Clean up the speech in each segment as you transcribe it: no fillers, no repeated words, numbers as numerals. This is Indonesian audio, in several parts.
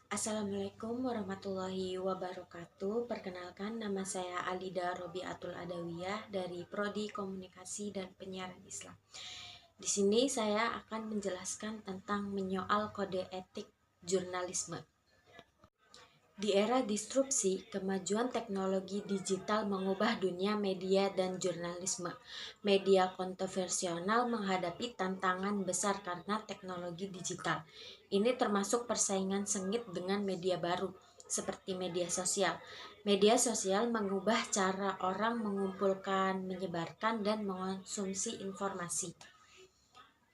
Assalamualaikum warahmatullahi wabarakatuh. Perkenalkan, nama saya Alida Robiatul Adawiyah dari Prodi Komunikasi dan Penyiaran Islam. Di sini saya akan menjelaskan tentang menyoal kode etik jurnalisme. Di era disrupsi, kemajuan teknologi digital mengubah dunia media dan jurnalisme. Media kontroversial menghadapi tantangan besar karena teknologi digital. Ini termasuk persaingan sengit dengan media baru, seperti media sosial. Media sosial mengubah cara orang mengumpulkan, menyebarkan, dan mengonsumsi informasi.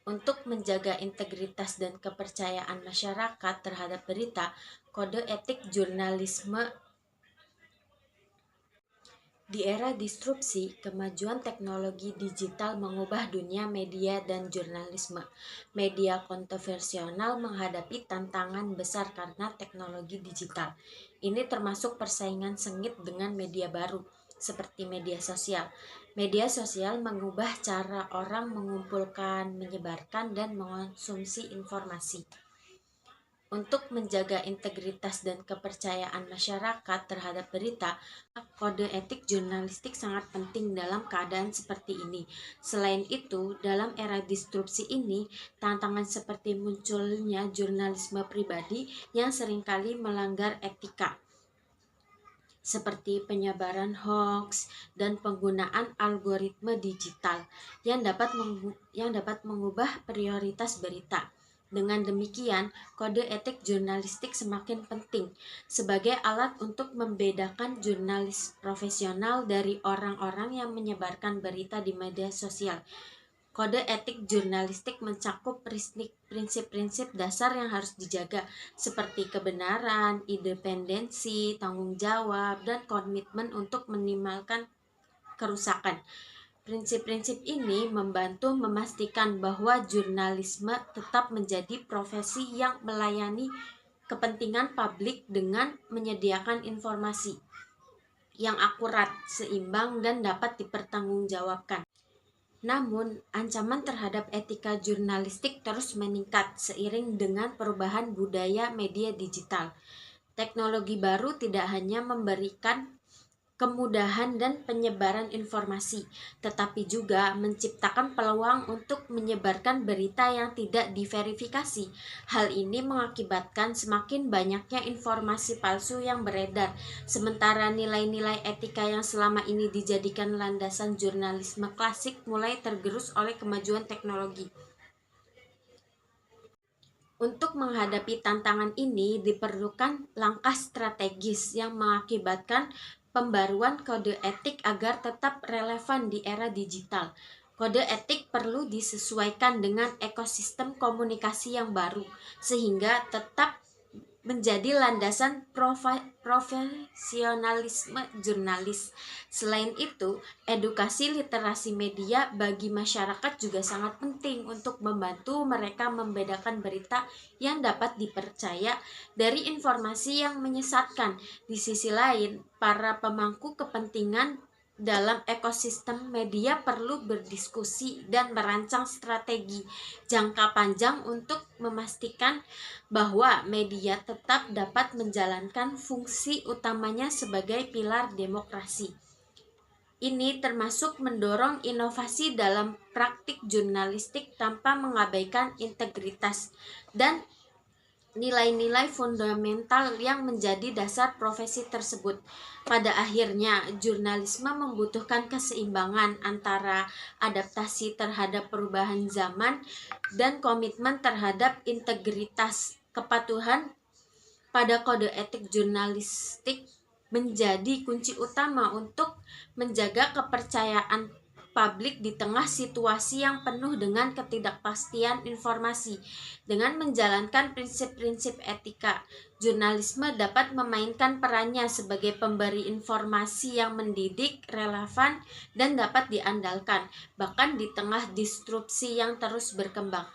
Untuk menjaga integritas dan kepercayaan masyarakat terhadap berita, kode etik jurnalisme. Di era disrupsi, kemajuan teknologi digital mengubah dunia media dan jurnalisme. Media kontroversial menghadapi tantangan besar karena teknologi digital. Ini termasuk persaingan sengit dengan media baru, seperti media sosial. Media sosial mengubah cara orang mengumpulkan, menyebarkan, dan mengonsumsi informasi. Untuk menjaga integritas dan kepercayaan masyarakat terhadap berita, kode etik jurnalistik sangat penting dalam keadaan seperti ini. Selain itu, dalam era disrupsi ini, tantangan seperti munculnya jurnalisme pribadi yang seringkali melanggar etika, seperti penyebaran hoax dan penggunaan algoritma digital yang dapat mengubah prioritas berita. Dengan demikian, kode etik jurnalistik semakin penting sebagai alat untuk membedakan jurnalis profesional dari orang-orang yang menyebarkan berita di media sosial. Kode etik jurnalistik mencakup prinsip-prinsip dasar yang harus dijaga, seperti kebenaran, independensi, tanggung jawab, dan komitmen untuk minimalkan kerusakan. Prinsip-prinsip ini membantu memastikan bahwa jurnalisme tetap menjadi profesi yang melayani kepentingan publik dengan menyediakan informasi yang akurat, seimbang, dan dapat dipertanggungjawabkan. Namun, ancaman terhadap etika jurnalistik terus meningkat seiring dengan perubahan budaya media digital. Teknologi baru tidak hanya memberikan kemudahan dan penyebaran informasi, tetapi juga menciptakan peluang untuk menyebarkan berita yang tidak diverifikasi. Hal ini mengakibatkan semakin banyaknya informasi palsu yang beredar, sementara nilai-nilai etika yang selama ini dijadikan landasan jurnalisme klasik mulai tergerus oleh kemajuan teknologi. Untuk menghadapi tantangan ini diperlukan langkah strategis yang mengakibatkan pembaruan kode etik agar tetap relevan di era digital. Kode etik perlu disesuaikan dengan ekosistem komunikasi yang baru, sehingga tetap menjadi landasan profesionalisme jurnalis. Selain itu, edukasi literasi media bagi masyarakat juga sangat penting untuk membantu mereka membedakan berita yang dapat dipercaya dari informasi yang menyesatkan. Di sisi lain, para pemangku kepentingan dalam ekosistem media perlu berdiskusi dan merancang strategi jangka panjang untuk memastikan bahwa media tetap dapat menjalankan fungsi utamanya sebagai pilar demokrasi. Ini termasuk mendorong inovasi dalam praktik jurnalistik tanpa mengabaikan integritas dan nilai-nilai fundamental yang menjadi dasar profesi tersebut. Pada akhirnya, jurnalisme membutuhkan keseimbangan antara adaptasi terhadap perubahan zaman dan komitmen terhadap integritas. Kepatuhan pada kode etik jurnalistik menjadi kunci utama untuk menjaga kepercayaan publik di tengah situasi yang penuh dengan ketidakpastian informasi. Dengan menjalankan prinsip-prinsip etika, jurnalisme dapat memainkan perannya sebagai pemberi informasi yang mendidik, relevan, dan dapat diandalkan, bahkan di tengah disrupsi yang terus berkembang.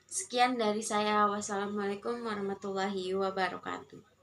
Sekian dari saya. Wassalamualaikum warahmatullahi wabarakatuh.